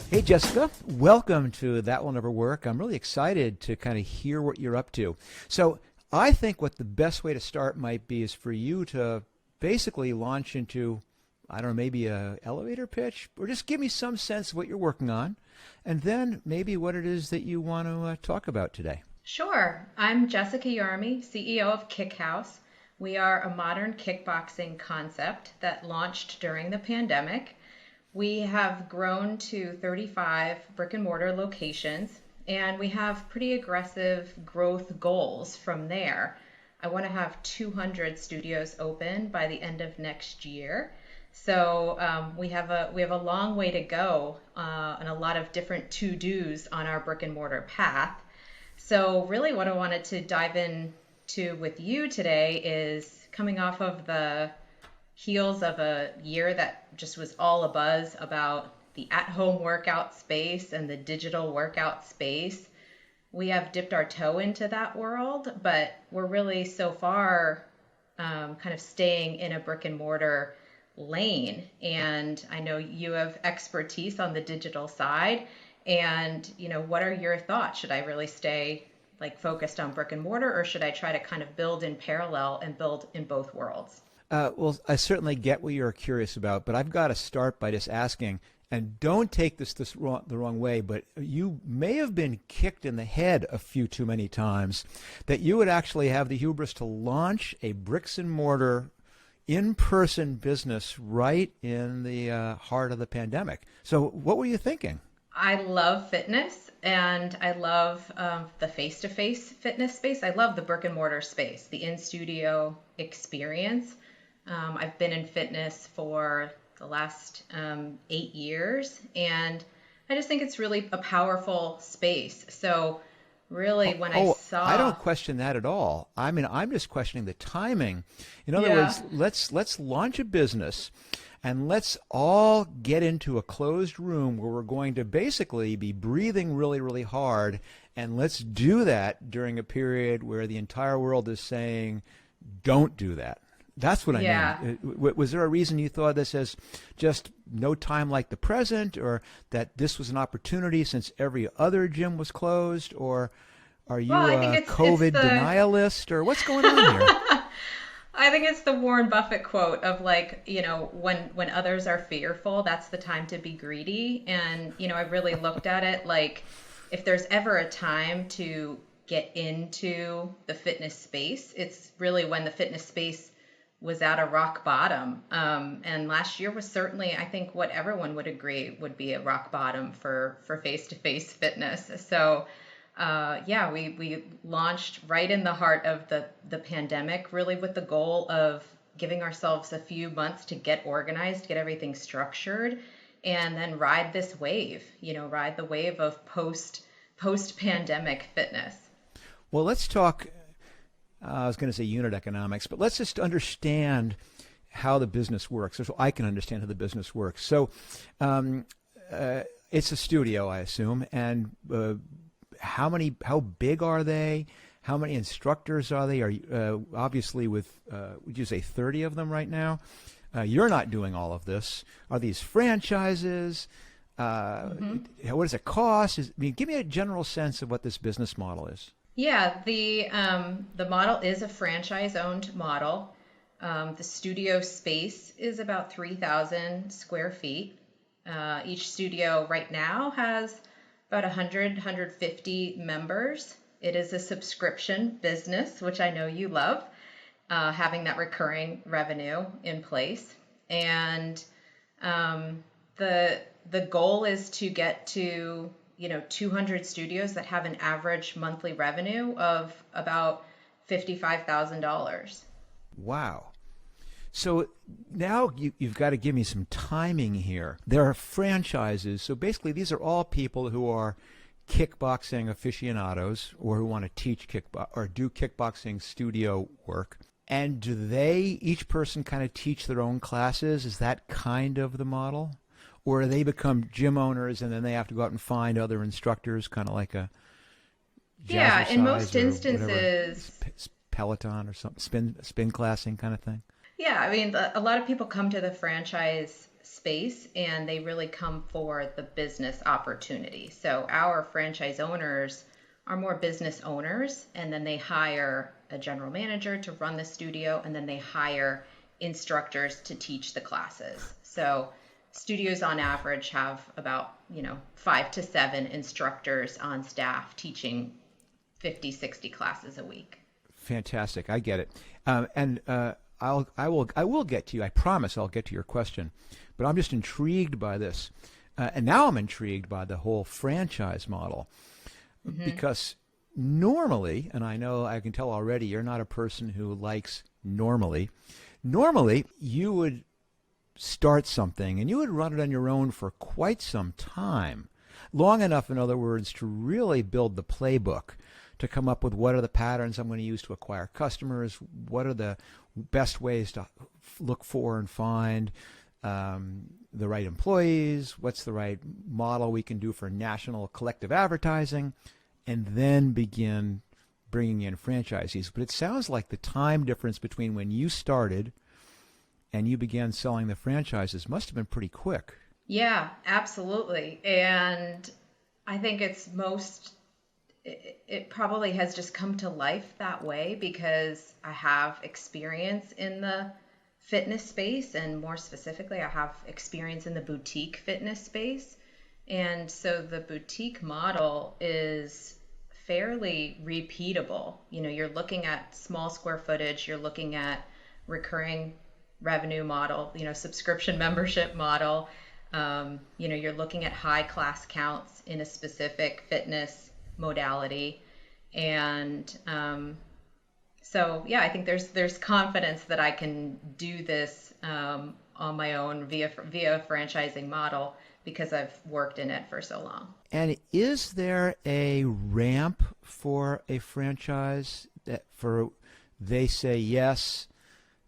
Hey, Jessica, welcome to That Will Never Work. I'm really excited to kind of hear what you're up to. So, I think what the best way to start might be is for you to basically launch into, I don't know, maybe a elevator pitch, or just give me some sense of what you're working on, and then maybe what it is that you want to talk about today. Sure. I'm Jessica Yarmy, CEO of Kick House. We are a modern kickboxing concept that launched during the pandemic. We have grown to 35 brick and mortar locations, and we have pretty aggressive growth goals from there. I want to have 200 studios open by the end of next year. So we have a long way to go and a lot of different to dos on our brick and mortar path. So really what I wanted to dive into with you today is coming off of the heels of a year that just was all abuzz about the at-home workout space and the digital workout space. We have dipped our toe into that world, but we're really so far kind of staying in a brick and mortar lane. And I know you have expertise on the digital side. And, what are your thoughts? Should I really stay like focused on brick and mortar, or should I try to kind of build in parallel and build in both worlds? Well, I certainly get what you're curious about, but I've got to start by just asking, and don't take the wrong way, but you may have been kicked in the head a few too many times that you would actually have the hubris to launch a bricks and mortar in-person business right in the heart of the pandemic. So what were you thinking? I love fitness and I love the face-to-face fitness space. I love the brick and mortar space, the in-studio experience. I've been in fitness for the last 8 years, and I just think it's really a powerful space. So really when I I saw, don't question that at all. I mean, I'm just questioning the timing. In other yeah, words, let's launch a business and let's all get into a closed room where we're going to basically be breathing really, really hard, and let's do that during a period where the entire world is saying, don't do that. That's what I yeah. mean. Was there a reason you thought this as just no time like the present, or that this was an opportunity since every other gym was closed, or are Well, you I think a it's COVID the denialist, or what's going on here? I think it's the Warren Buffett quote of like, when others are fearful, that's the time to be greedy. And, I really looked at it like if there's ever a time to get into the fitness space, it's really when the fitness space was at a rock bottom. And last year was certainly, I think, what everyone would agree would be a rock bottom for face-to-face fitness. So yeah, we launched right in the heart of the pandemic, really with the goal of giving ourselves a few months to get organized, get everything structured, and then ride this wave, ride the wave of post pandemic fitness. Well, let's talk. I was going to say unit economics, but let's just understand how the business works, so I can understand how the business works. So, it's a studio, I assume, and how big are they? How many instructors are they? Are you, obviously with, would you say 30 of them right now? You're not doing all of this. Are these franchises? hmm What does it cost? Give me a general sense of what this business model is. Yeah, the model is a franchise-owned model. The studio space is about 3,000 square feet. Each studio right now has about 150 members. It is a subscription business, which I know you love, having that recurring revenue in place. And the goal is to get to 200 studios that have an average monthly revenue of about $55,000. Wow. So now you've got to give me some timing here. There are franchises. So basically, these are all people who are kickboxing aficionados or who want to teach kickbox or do kickboxing studio work. And do they, each person kind of teach their own classes? Is that kind of the model? Or do they become gym owners and then they have to go out and find other instructors, kind of like a Yeah, in jazzercise most or whatever, instances, Peloton or something, spin classing kind of thing? yeah, I mean, a lot of people come to the franchise space, and they really come for the business opportunity. So our franchise owners are more business owners, and then they hire a general manager to run the studio, and then they hire instructors to teach the classes. So studios on average have about 5 to 7 instructors on staff teaching 50, 60 classes a week. Fantastic. I get it. I will get to you. I promise I'll get to your question. But I'm just intrigued by this. And now I'm intrigued by the whole franchise model. Because normally, and I know I can tell already, you're not a person who likes normally. Normally, you would start something and you would run it on your own for quite some time. Long enough, in other words, to really build the playbook, to come up with what are the patterns I'm going to use to acquire customers, what are the best ways to look for and find the right employees, what's the right model we can do for national collective advertising, and then begin bringing in franchisees. But it sounds like the time difference between when you started and you began selling the franchises must have been pretty quick. Yeah, absolutely. And I think it probably has just come to life that way because I have experience in the fitness space, and more specifically, I have experience in the boutique fitness space. And so the boutique model is fairly repeatable. You're looking at small square footage, you're looking at recurring revenue model, subscription membership model. You're looking at high class counts in a specific fitness modality. And so, yeah, I think there's confidence that I can do this on my own via franchising model because I've worked in it for so long. And is there a ramp for a franchise that they say yes,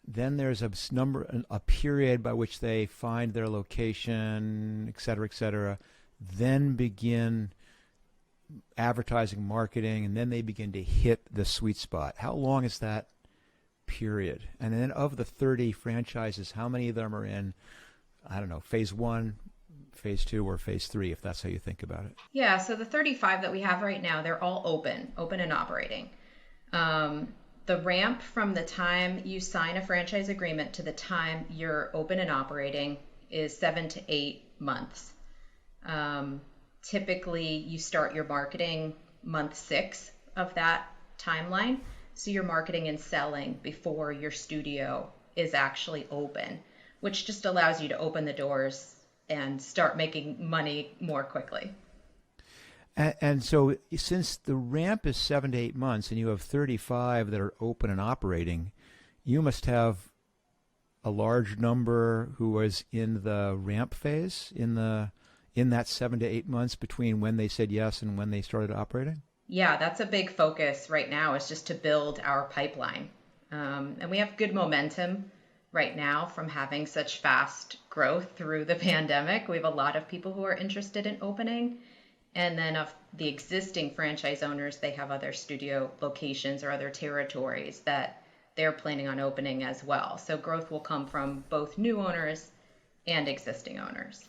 then there's a period by which they find their location, et cetera, then begin advertising, marketing, and then they begin to hit the sweet spot? How long is that period? And then of the 30 franchises, how many of them are in, I don't know, phase 1, phase 2, or phase 3, if that's how you think about it? Yeah, so the 35 that we have right now, they're all open and operating. The ramp from the time you sign a franchise agreement to the time you're open and operating is 7 to 8 months. Typically, you start your marketing month 6 of that timeline. So you're marketing and selling before your studio is actually open, which just allows you to open the doors and start making money more quickly. And so since the ramp is 7 to 8 months and you have 35 that are open and operating, you must have a large number who is in the ramp phase in that 7 to 8 months between when they said yes and when they started operating? Yeah, that's a big focus right now, is just to build our pipeline. And we have good momentum right now from having such fast growth through the pandemic. We have a lot of people who are interested in opening. And then of the existing franchise owners, they have other studio locations or other territories that they're planning on opening as well. So growth will come from both new owners and existing owners.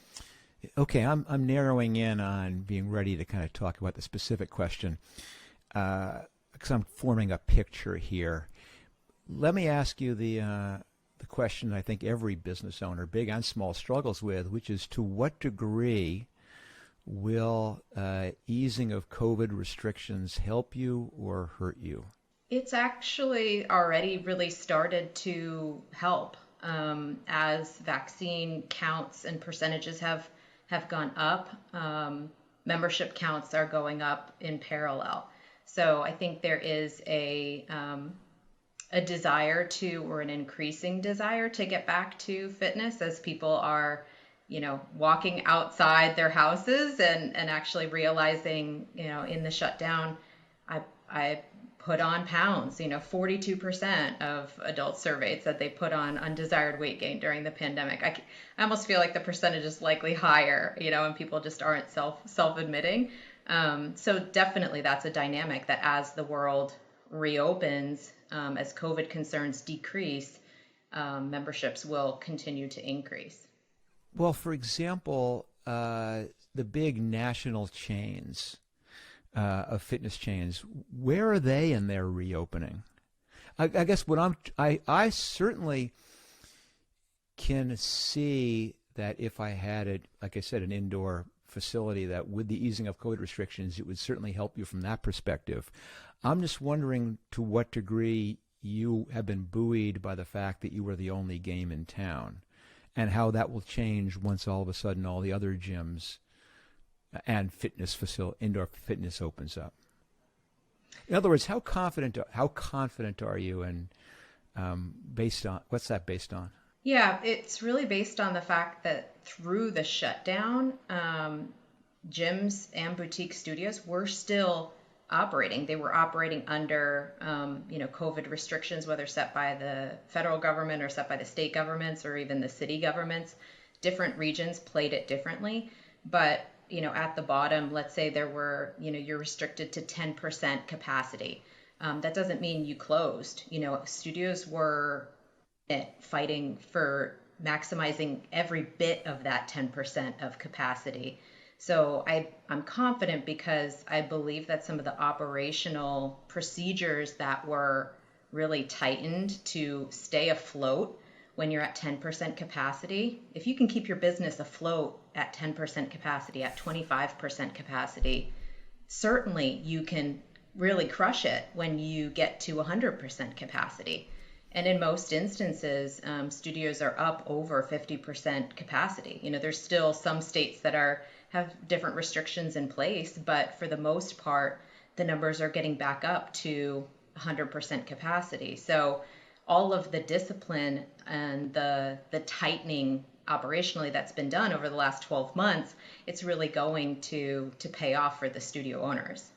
Okay, I'm narrowing in on being ready to kind of talk about the specific question because I'm forming a picture here. Let me ask you the question I think every business owner, big and small, struggles with, which is to what degree will easing of COVID restrictions help you or hurt you? It's actually already really started to help as vaccine counts and percentages have gone up. Membership counts are going up in parallel. So I think there is a desire to, or an increasing desire to get back to fitness as people are walking outside their houses and actually realizing, in the shutdown, I put on pounds. 42% of adults surveyed said they put on undesired weight gain during the pandemic. I almost feel like the percentage is likely higher, and people just aren't self-admitting. So definitely that's a dynamic that as the world reopens, as COVID concerns decrease, memberships will continue to increase. Well, for example, the big national chains of fitness chains, where are they in their reopening? I guess what I certainly can see that if I had it, like I said, an indoor facility that with the easing of COVID restrictions, it would certainly help you from that perspective. I'm just wondering to what degree you have been buoyed by the fact that you were the only game in town and how that will change once all of a sudden all the other gyms and indoor fitness opens up. In other words, how confident are you and based on what's that based on? Yeah, it's really based on the fact that through the shutdown, gyms and boutique studios were still operating. They were operating under, COVID restrictions, whether set by the federal government or set by the state governments or even the city governments. Different regions played it differently. But, at the bottom, let's say there were, you're restricted to 10% capacity. That doesn't mean you closed. Studios were fighting for maximizing every bit of that 10% of capacity. So I'm confident because I believe that some of the operational procedures that were really tightened to stay afloat when you're at 10% capacity, if you can keep your business afloat at 10% capacity, at 25% capacity, certainly you can really crush it when you get to 100% capacity. And in most instances, studios are up over 50% capacity. There's still some states that have different restrictions in place, but for the most part, the numbers are getting back up to 100% capacity. So all of the discipline and the tightening operationally that's been done over the last 12 months, it's really going to pay off for the studio owners.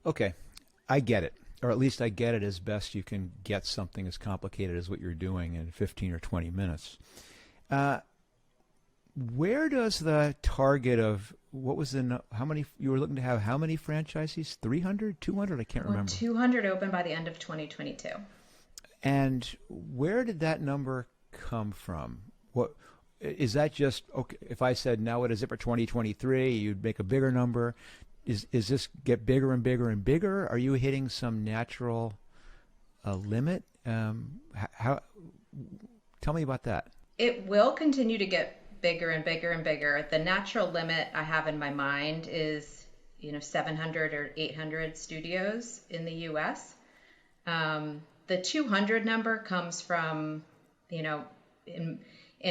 Okay, I get it. Or at least I get it as best you can get something as complicated as what you're doing in 15 or 20 minutes. Where does the target of how many you were looking to have? How many franchisees? 300, 200? I can't remember. 200 open by the end of 2022. And where did that number come from? What is that just okay? If I said now what is it for 2023, you'd make a bigger number. Is this get bigger and bigger and bigger? Are you hitting some natural limit? How? Tell me about that. It will continue to get bigger and bigger and bigger. The natural limit I have in my mind is 700 or 800 studios in the U.S. The 200 number comes from in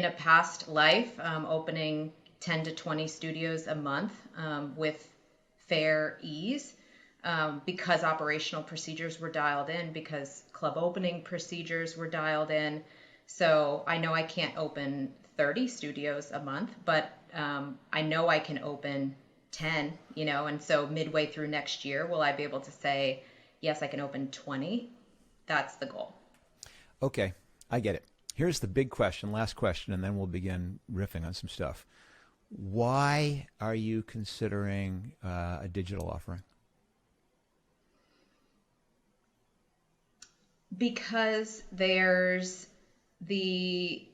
a past life opening 10 to 20 studios a month with fair ease because operational procedures were dialed in, because club opening procedures were dialed in. So I know I can't open 30 studios a month, but I know I can open 10, and so midway through next year, will I be able to say, yes, I can open 20? That's the goal. Okay, I get it. Here's the big question, last question, and then we'll begin riffing on some stuff. Why are you considering a digital offering? Because there's the,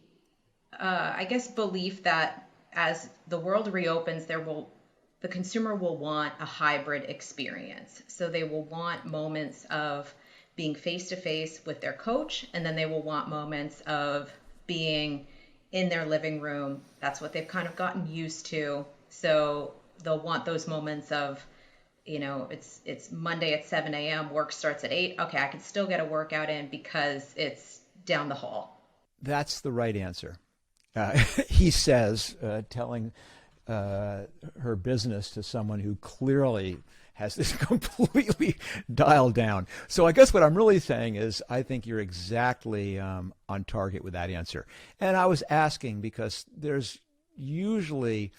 belief that as the world reopens, the consumer will want a hybrid experience. So they will want moments of being face-to-face with their coach, and then they will want moments of being in their living room. That's what they've kind of gotten used to. So they'll want those moments of, it's Monday at 7 a.m., work starts at 8. Okay, I can still get a workout in because it's down the hall. That's the right answer. He says, telling her business to someone who clearly has this completely dialed down. So I guess what I'm really saying is I think you're exactly on target with that answer. And I was asking because there's usually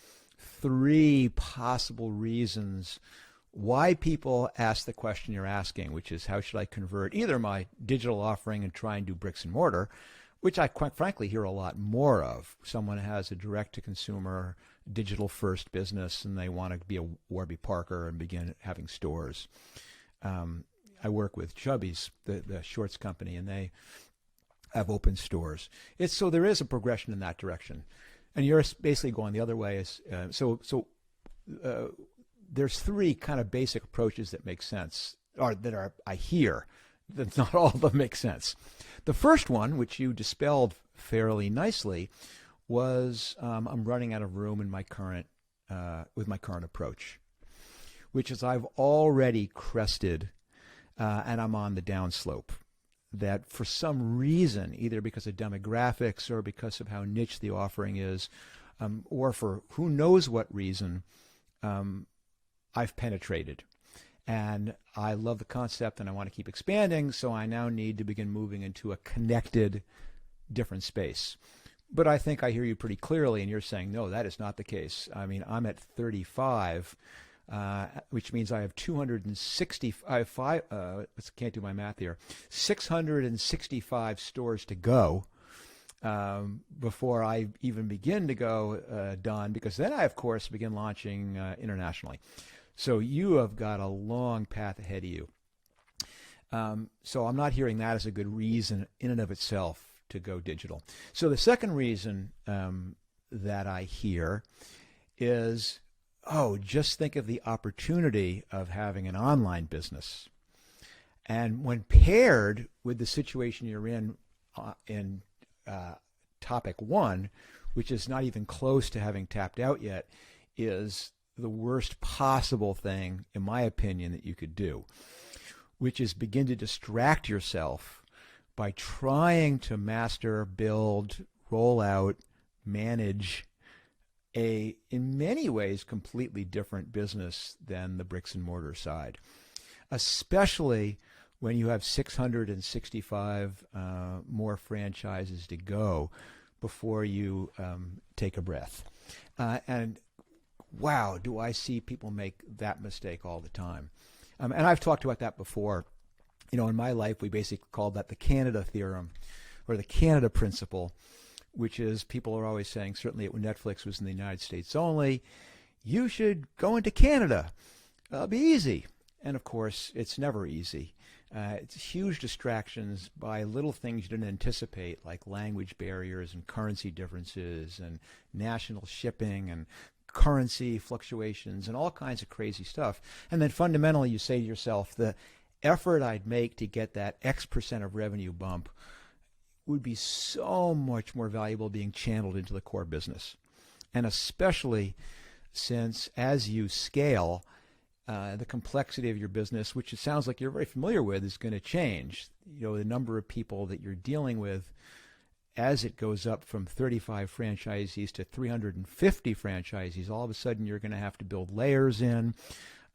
3 possible reasons why people ask the question you're asking, which is how should I convert either my digital offering and try and do bricks and mortar, which I quite frankly hear a lot more of. Someone has a direct-to-consumer, digital-first business, and they want to be a Warby Parker and begin having stores. I work with Chubby's, the shorts company, and they have open stores. So there is a progression in that direction. And you're basically going the other way. There's three kind of basic approaches that make sense, or that are I hear that not all of them make sense. The first one, which you dispelled fairly nicely, was I'm running out of room in my current with my current approach, which is I've already crested and I'm on the downslope. That for some reason, either because of demographics or because of how niche the offering is, or for who knows what reason, I've penetrated. And I love the concept and I want to keep expanding, so I now need to begin moving into a connected, different space. But I think I hear you pretty clearly, and you're saying, no, that is not the case. I mean, I'm at 35, which means I have 265, can't do my math here, 665 stores to go before I even begin to go, Don, because then I, of course, begin launching internationally. So you have got a long path ahead of you. So I'm not hearing that as a good reason in and of itself to go digital. So the second reason that I hear is, just think of the opportunity of having an online business. And when paired with the situation you're in topic one, which is not even close to having tapped out yet, is the worst possible thing, in my opinion, that you could do, which is begin to distract yourself by trying to master, build, roll out, manage in many ways, completely different business than the bricks and mortar side, especially when you have 665 more franchises to go before you take a breath. And wow, do I see people make that mistake all the time. And I've talked about that before. In my life, we basically called that the Canada theorem or the Canada principle, which is people are always saying, certainly when Netflix was in the United States only, you should go into Canada. It'll be easy. And of course, it's never easy. It's huge distractions by little things you didn't anticipate, like language barriers and currency differences and national shipping and currency fluctuations and all kinds of crazy stuff. And then fundamentally, you say to yourself, the effort I'd make to get that X percent of revenue bump would be so much more valuable being channeled into the core business. And especially since as you scale, the complexity of your business, which it sounds like you're very familiar with, is going to change. The number of people that you're dealing with as it goes up from 35 franchisees to 350 franchisees, all of a sudden you're going to have to build layers in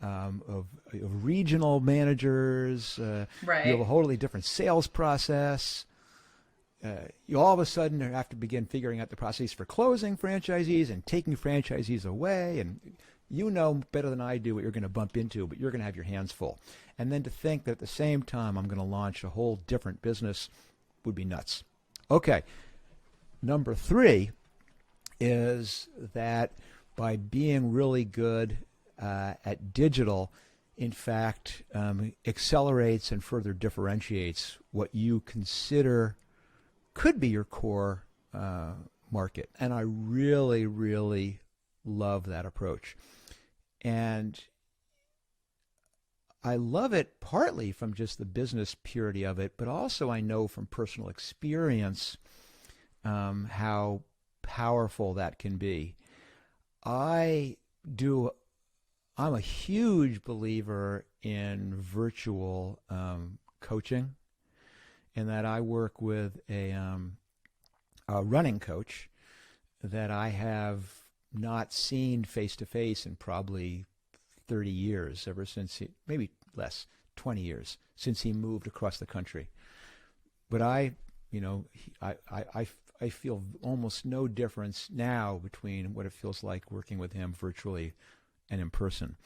of regional managers. Right. You have a wholly different sales process. You all of a sudden have to begin figuring out the process for closing franchisees and taking franchisees away. And you know better than I do what you're going to bump into, but you're going to have your hands full. And then to think that at the same time I'm going to launch a whole different business would be nuts. Okay, number 3 is that by being really good at digital, in fact, accelerates and further differentiates what you consider could be your core market. And I really, really love that approach. And I love it partly from just the business purity of it, but also I know from personal experience how powerful that can be. I'm a huge believer in virtual coaching, in that I work with a running coach that I have not seen face-to-face in probably 30 years, ever since maybe less, 20 years, since he moved across the country. But I feel almost no difference now between what it feels like working with him virtually and in person.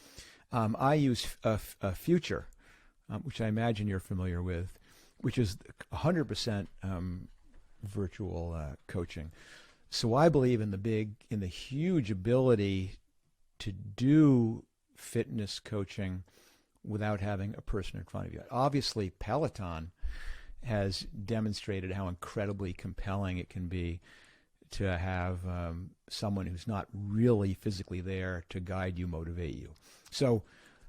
I use a Future, which I imagine you're familiar with, which is 100% virtual coaching. So I believe in the huge ability to do fitness coaching without having a person in front of you. Obviously, Peloton has demonstrated how incredibly compelling it can be to have someone who's not really physically there to guide you, motivate you. So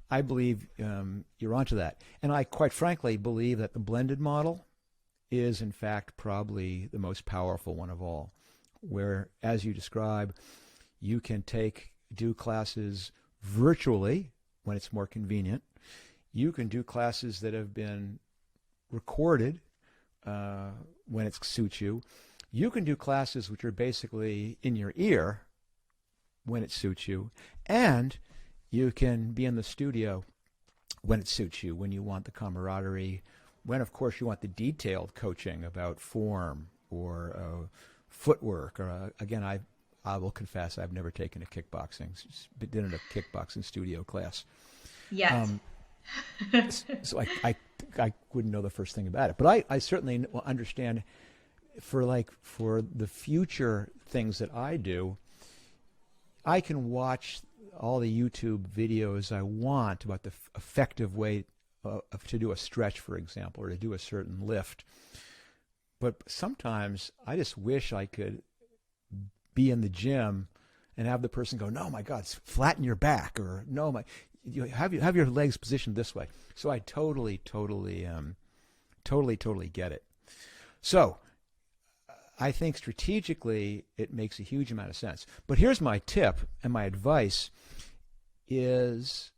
I believe you're onto that. And I quite frankly believe that the blended model is in fact probably the most powerful one of all, where, as you describe, you can do classes virtually when it's more convenient. You can do classes that have been recorded when it suits you. You can do classes which are basically in your ear when it suits you. And you can be in the studio when it suits you, when you want the camaraderie, when, of course, you want the detailed coaching about form or footwork. Or again, I will confess I've never taken a kickboxing, but did a kickboxing studio class. Yes. So I wouldn't know the first thing about it, but I certainly understand for the future things that I do. I can watch all the YouTube videos I want about the effective way to do a stretch, for example, or to do a certain lift. But sometimes I just wish I could be in the gym and have the person go, "No, my God, flatten your back," or "No, you have your legs positioned this way." So I totally get it. So I think strategically it makes a huge amount of sense. But here's my tip and my advice is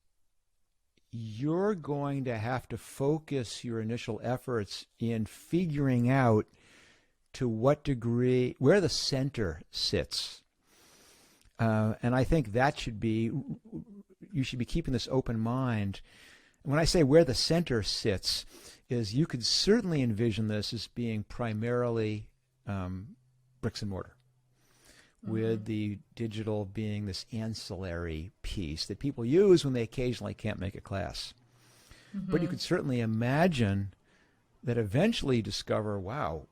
you're going to have to focus your initial efforts in figuring out to what degree, where the center sits. And I think you should be keeping this open mind. When I say where the center sits, is you could certainly envision this as being primarily bricks and mortar, with the digital being this ancillary piece that people use when they occasionally can't make a class. But you could certainly imagine that eventually you discover, wow,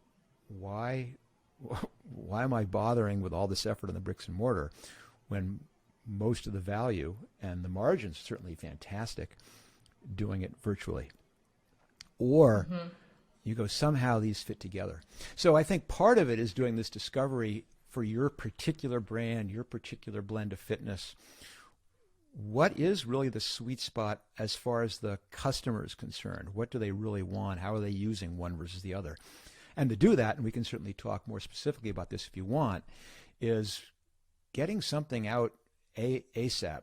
why am I bothering with all this effort on the bricks and mortar when most of the value and the margins are certainly fantastic doing it virtually? Or you go, somehow these fit together. So I think part of it is doing this discovery for your particular brand, your particular blend of fitness. What is really the sweet spot as far as the customer is concerned? What do they really want? How are they using one versus the other? And to do that, and we can certainly talk more specifically about this if you want, is getting something out ASAP.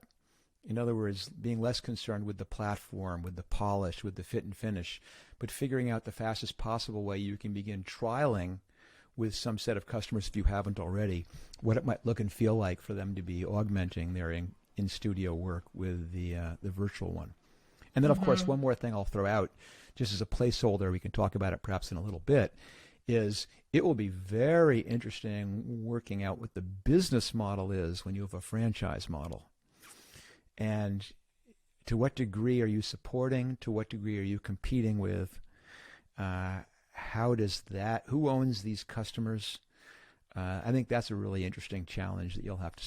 In other words, being less concerned with the platform, with the polish, with the fit and finish, but figuring out the fastest possible way you can begin trialing with some set of customers, if you haven't already, what it might look and feel like for them to be augmenting their in-studio work with the virtual one. And then, of course, one more thing I'll throw out, just as a placeholder, we can talk about it perhaps in a little bit, is it will be very interesting working out what the business model is when you have a franchise model. And to what degree are you supporting? To what degree are you competing with? Who owns these customers? I think that's a really interesting challenge that you'll have to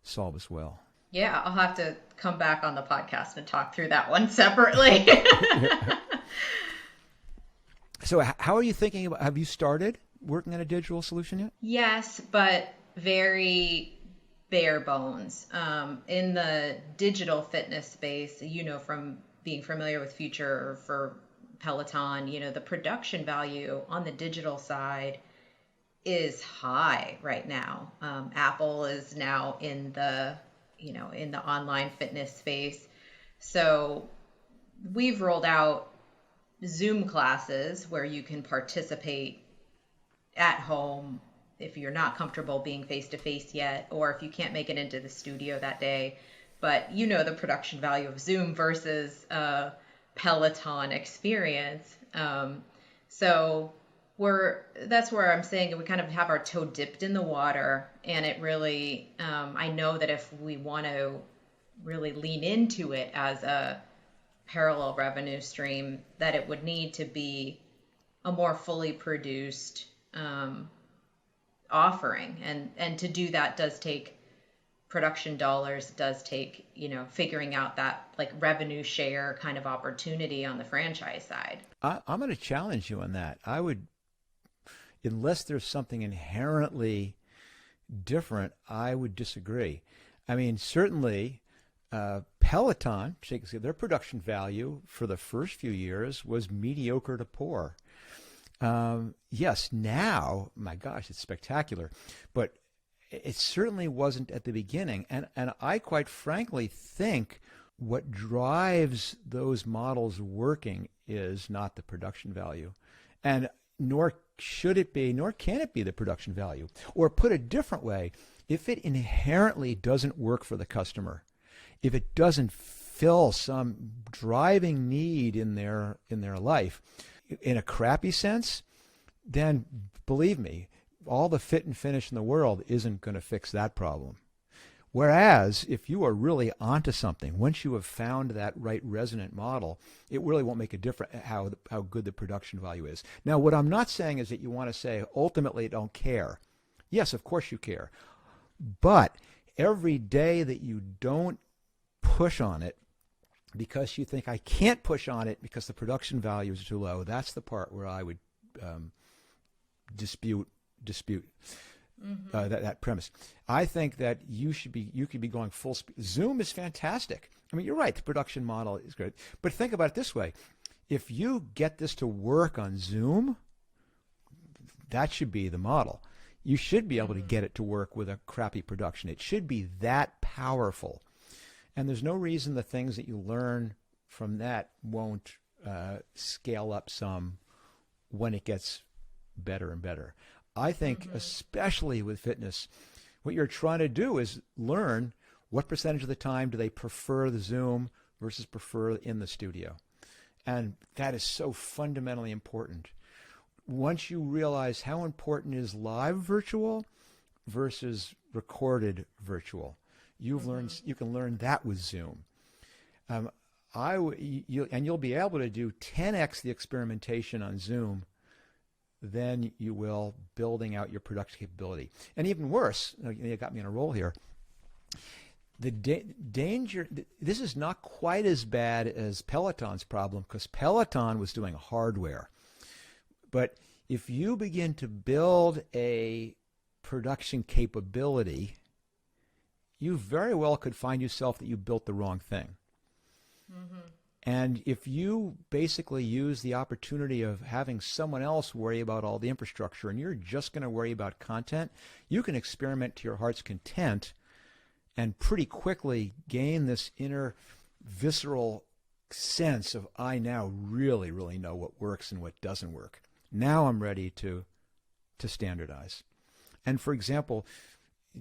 solve as well. Yeah, I'll have to come back on the podcast and talk through that one separately. So how are you thinking about, have you started working on a digital solution yet? Yes, but very bare bones. In the digital fitness space, from being familiar with Future or for Peloton, the production value on the digital side is high right now. Apple is now in the online fitness space. So we've rolled out Zoom classes where you can participate at home if you're not comfortable being face-to-face yet, or if you can't make it into the studio that day. But the production value of Zoom versus Peloton experience. So that's where I'm saying we kind of have our toe dipped in the water, and it really, I know that if we want to really lean into it as a parallel revenue stream, that it would need to be a more fully produced offering, and to do that does take production dollars, does take figuring out that like revenue share kind of opportunity on the franchise side. I'm going to challenge you on that. unless there's something inherently different, I would disagree. I mean, certainly Peloton, their production value for the first few years was mediocre to poor. Yes, now, my gosh, it's spectacular, but it certainly wasn't at the beginning. And I quite frankly think what drives those models working is not the production value. And nor should it be, nor can it be the production value. Or put a different way, if it inherently doesn't work for the customer, if it doesn't fill some driving need in their life in a crappy sense, then believe me, all the fit and finish in the world isn't going to fix that problem. Whereas if you are really onto something, once you have found that right resonant model, it really won't make a difference how good the production value is. Now, what I'm not saying is that you want to say, ultimately, don't care. Yes, of course you care. But every day that you don't push on it because you think, I can't push on it because the production value is too low, that's the part where I would dispute that premise. I think that you could be going full speed. Zoom is fantastic. I mean, you're right, the production model is great. But think about it this way. If you get this to work on Zoom, that should be the model. You should be able to get it to work with a crappy production. It should be that powerful. And there's no reason the things that you learn from that won't scale up some when it gets better and better. I think, especially with fitness, what you're trying to do is learn what percentage of the time do they prefer the Zoom versus prefer in the studio. And that is so fundamentally important. Once you realize how important is live virtual versus recorded virtual, you can learn that with Zoom. And you'll be able to do 10x the experimentation on Zoom than you will building out your production capability. And even worse, you got me on a roll here, the danger, this is not quite as bad as Peloton's problem because Peloton was doing hardware. But if you begin to build a production capability, you very well could find yourself that you built the wrong thing. And if you basically use the opportunity of having someone else worry about all the infrastructure and you're just going to worry about content, you can experiment to your heart's content and pretty quickly gain this inner visceral sense of, I now really, really know what works and what doesn't work. Now I'm ready to standardize. And for example,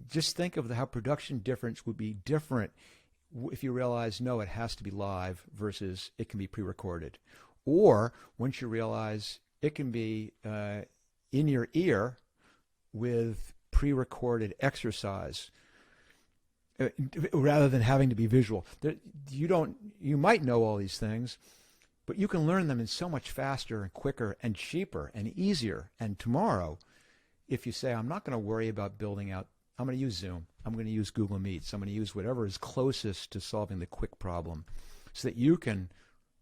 just think of how production difference would be different if you realize, no, it has to be live versus it can be pre-recorded. Or once you realize it can be in your ear with pre-recorded exercise rather than having to be visual. You might know all these things, but you can learn them in so much faster and quicker and cheaper and easier. And tomorrow, if you say, I'm not going to worry about building out, I'm going to use Zoom, I'm going to use Google Meets, I'm going to use whatever is closest to solving the quick problem so that you can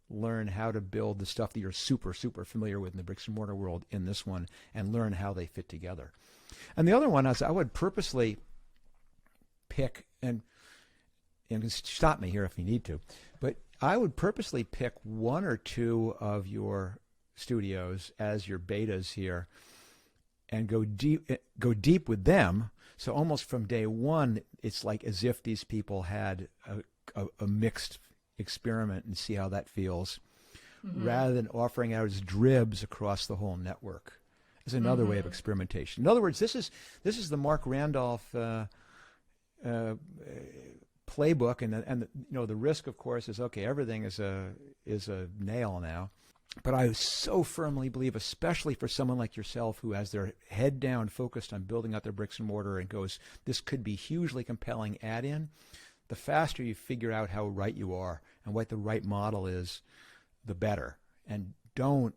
learn how to build the stuff that you're super, super familiar with in the bricks and mortar world in this one and learn how they fit together. And the other one is I would purposely pick, and stop me here if you need to, but I would purposely pick one or two of your studios as your betas here and go deep with them. So almost from day one, it's like as if these people had a mixed experiment and see how that feels, rather than offering out as dribs across the whole network. Is another way of experimentation. In other words, this is the Marc Randolph playbook, and the risk, of course, is okay. Everything is a nail now. But I so firmly believe, especially for someone like yourself who has their head down focused on building out their bricks and mortar and goes, this could be hugely compelling add-in, the faster you figure out how right you are and what the right model is, the better. And don't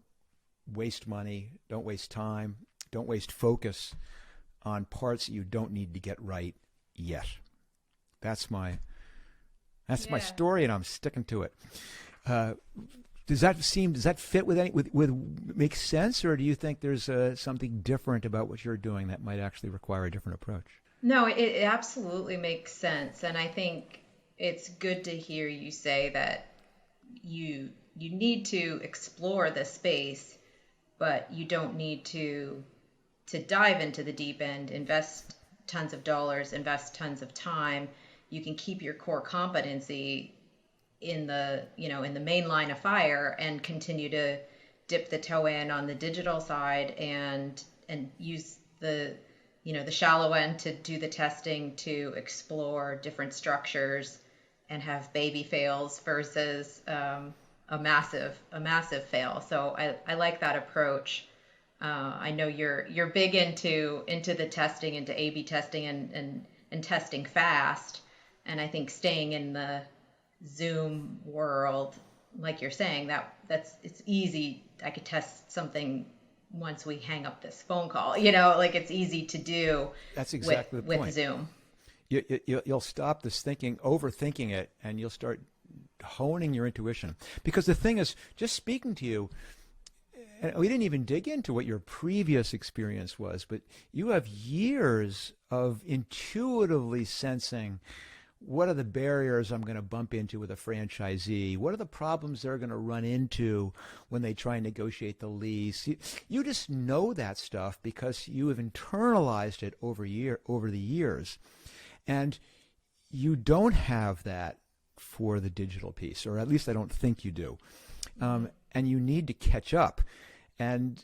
waste money, don't waste time, don't waste focus on parts that you don't need to get right yet. That's my story, and I'm sticking to it. Does that fit with make sense, or do you think there's something different about what you're doing that might actually require a different approach? No, it absolutely makes sense. And I think it's good to hear you say that you need to explore the space, but you don't need to dive into the deep end, invest tons of dollars, invest tons of time. You can keep your core competency in the main line of fire and continue to dip the toe in on the digital side and use the shallow end to do the testing, to explore different structures and have baby fails versus a massive fail. So I like that approach. I know you're big into the testing, into A/B testing and testing fast. And I think staying in the Zoom world, like you're saying, it's easy. I could test something once we hang up this phone call. Like it's easy to do. That's exactly the point. With Zoom. You'll stop this overthinking it, and you'll start honing your intuition. Because the thing is, just speaking to you, and we didn't even dig into what your previous experience was, but you have years of intuitively sensing what are the barriers I'm going to bump into with a franchisee? What are the problems they're going to run into when they try and negotiate the lease? You just know that stuff because you have internalized it over the years. And you don't have that for the digital piece, or at least I don't think you do. And you need to catch up. And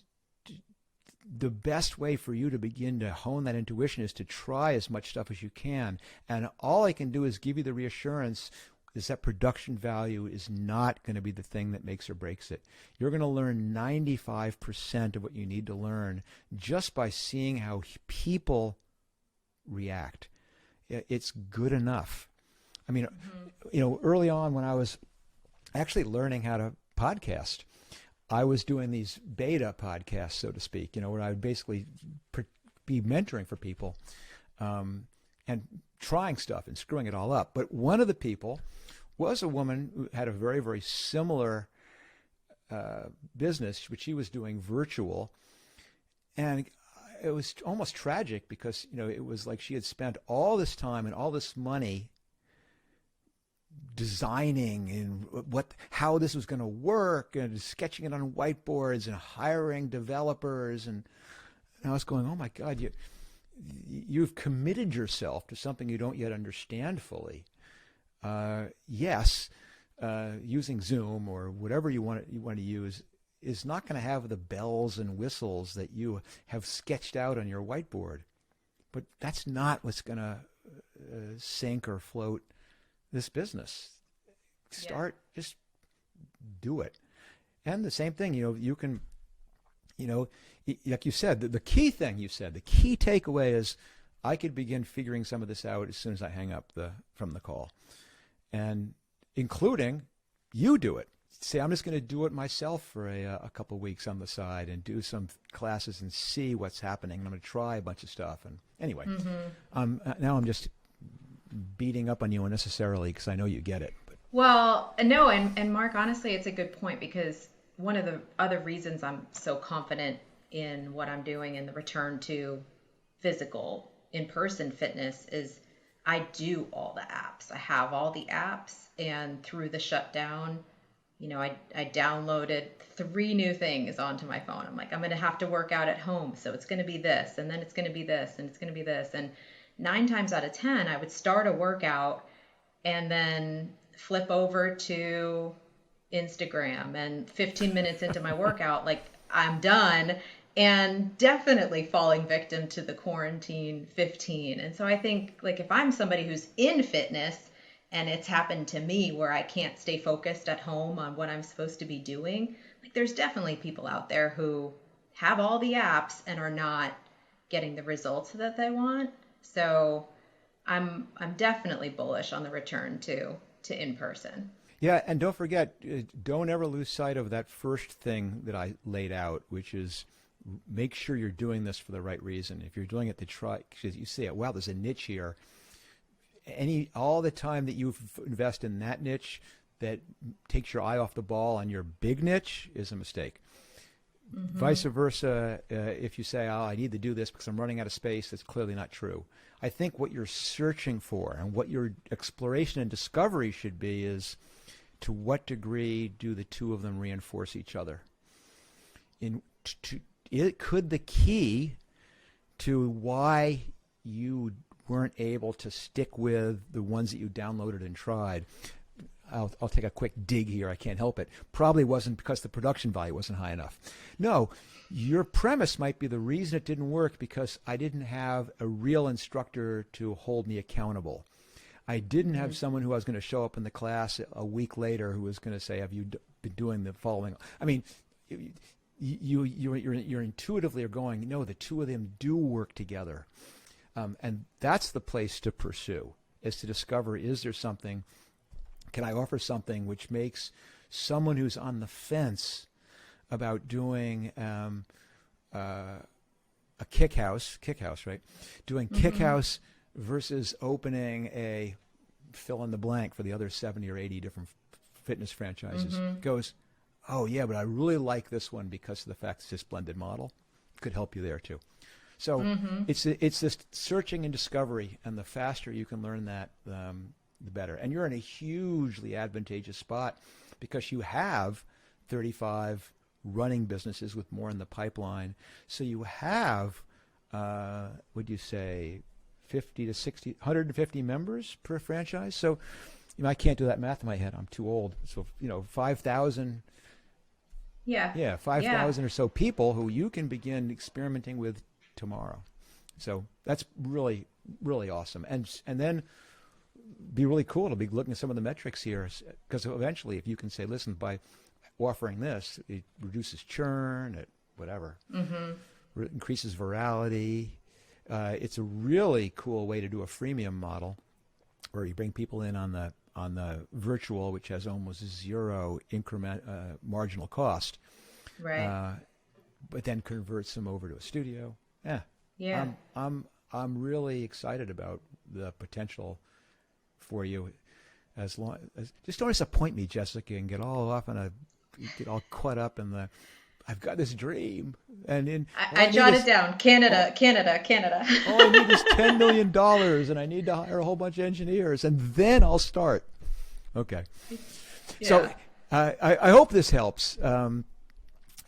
the best way for you to begin to hone that intuition is to try as much stuff as you can. And all I can do is give you the reassurance is that production value is not going to be the thing that makes or breaks it. You're going to learn 95% of what you need to learn just by seeing how people react. It's good enough. I mean, early on when I was actually learning how to podcast, I was doing these beta podcasts, so to speak, where I would basically be mentoring for people and trying stuff and screwing it all up. But one of the people was a woman who had a very, very similar business, which she was doing virtual. And it was almost tragic because, it was like she had spent all this time and all this money designing and how this was going to work and sketching it on whiteboards and hiring developers. And I was going, oh my God, you've committed yourself to something you don't yet understand fully. Yes, using Zoom or whatever you want to use is not going to have the bells and whistles that you have sketched out on your whiteboard. But that's not what's going to sink or float this business. Just do it. And the same thing, you can, like you said, the key thing you said, the key takeaway is I could begin figuring some of this out as soon as I hang up from the call. And including you do it. Say, I'm just going to do it myself for a couple of weeks on the side and do some classes and see what's happening. And I'm going to try a bunch of stuff. And anyway, now I'm just beating up on you unnecessarily because I know you get it. But. Well, no, and Mark, honestly, it's a good point because one of the other reasons I'm so confident in what I'm doing and the return to physical in-person fitness is I do all the apps. I have all the apps, and through the shutdown, I downloaded 3 new things onto my phone. I'm like, I'm going to have to work out at home, so it's going to be this, and then it's going to be this, and it's going to be this. And 9 times out of 10, I would start a workout and then flip over to Instagram, and 15 minutes into my workout, like I'm done, and definitely falling victim to the quarantine 15. And so I think like if I'm somebody who's in fitness and it's happened to me where I can't stay focused at home on what I'm supposed to be doing, like there's definitely people out there who have all the apps and are not getting the results that they want. So I'm definitely bullish on the return to in-person. Yeah, and don't forget, don't ever lose sight of that first thing that I laid out, which is make sure you're doing this for the right reason. If you're doing it to try, because you say, wow, there's a niche here. All the time that you invest in that niche, that takes your eye off the ball on your big niche is a mistake. Vice versa, if you say, oh, I need to do this because I'm running out of space, that's clearly not true. I think what you're searching for and what your exploration and discovery should be is, to what degree do the two of them reinforce each other? Could the key to why you weren't able to stick with the ones that you downloaded and tried, I'll take a quick dig here, I can't help it, probably wasn't because the production value wasn't high enough. No, your premise might be the reason it didn't work because I didn't have a real instructor to hold me accountable. I didn't have someone who was going to show up in the class a week later who was going to say, have you been doing the following? I mean, you're intuitively are going, no, the two of them do work together. And that's the place to pursue, is to discover, is there something, can I offer something which makes someone who's on the fence about doing a kick house, right? Doing kick house versus opening a fill in the blank for the other 70 or 80 different fitness franchises, goes, oh yeah, but I really like this one because of the fact it's this blended model. Could help you there too. So it's this searching and discovery, and the faster you can learn that, the better. And you're in a hugely advantageous spot because you have 35 running businesses with more in the pipeline. So you have, would you say, 50 to 60, 150 members per franchise? So I can't do that math in my head. I'm too old. So, 5,000. Yeah, 5,000 or so people who you can begin experimenting with tomorrow. So that's really, really awesome. And then be really cool to be looking at some of the metrics here, because eventually if you can say, listen, by offering this, it reduces churn, it whatever, increases virality. It's a really cool way to do a freemium model where you bring people in on the virtual, which has almost zero marginal cost, right? But then converts them over to a studio. Yeah. I'm really excited about the potential for you. As long as just don't disappoint me, Jessica, and get all caught up in the, I've got this dream, and I jotted down Canada. All I need is $10 million, and I need to hire a whole bunch of engineers, and then I'll start. Okay. Yeah. So I hope this helps.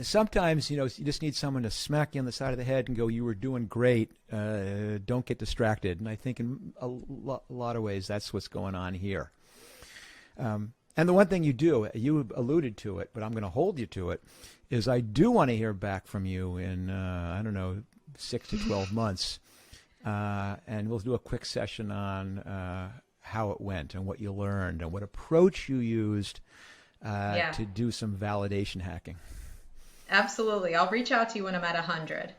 Sometimes, you just need someone to smack you on the side of the head and go, you were doing great. Don't get distracted. And I think in a lot of ways, that's what's going on here. And the one thing you alluded to it, but I'm going to hold you to it, is I do want to hear back from you in, 6 to 12 months. And we'll do a quick session on how it went and what you learned and what approach you used to do some validation hacking. Absolutely. I'll reach out to you when I'm at 100.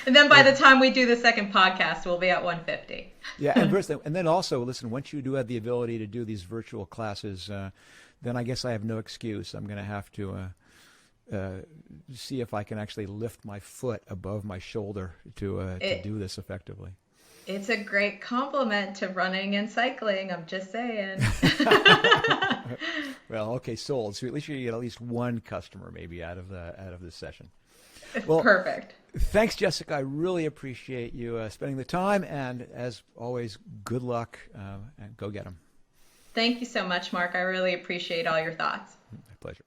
And then by the time we do the second podcast, we'll be at 150. Yeah, and then also, listen, once you do have the ability to do these virtual classes, then I guess I have no excuse. I'm going to have to see if I can actually lift my foot above my shoulder to do this effectively. It's a great compliment to running and cycling. I'm just saying. Well, okay, sold. So at least you get at least one customer maybe out of this session. Well, perfect. Thanks, Jessica. I really appreciate you spending the time, and as always, good luck and go get them. Thank you so much, Mark. I really appreciate all your thoughts. My pleasure.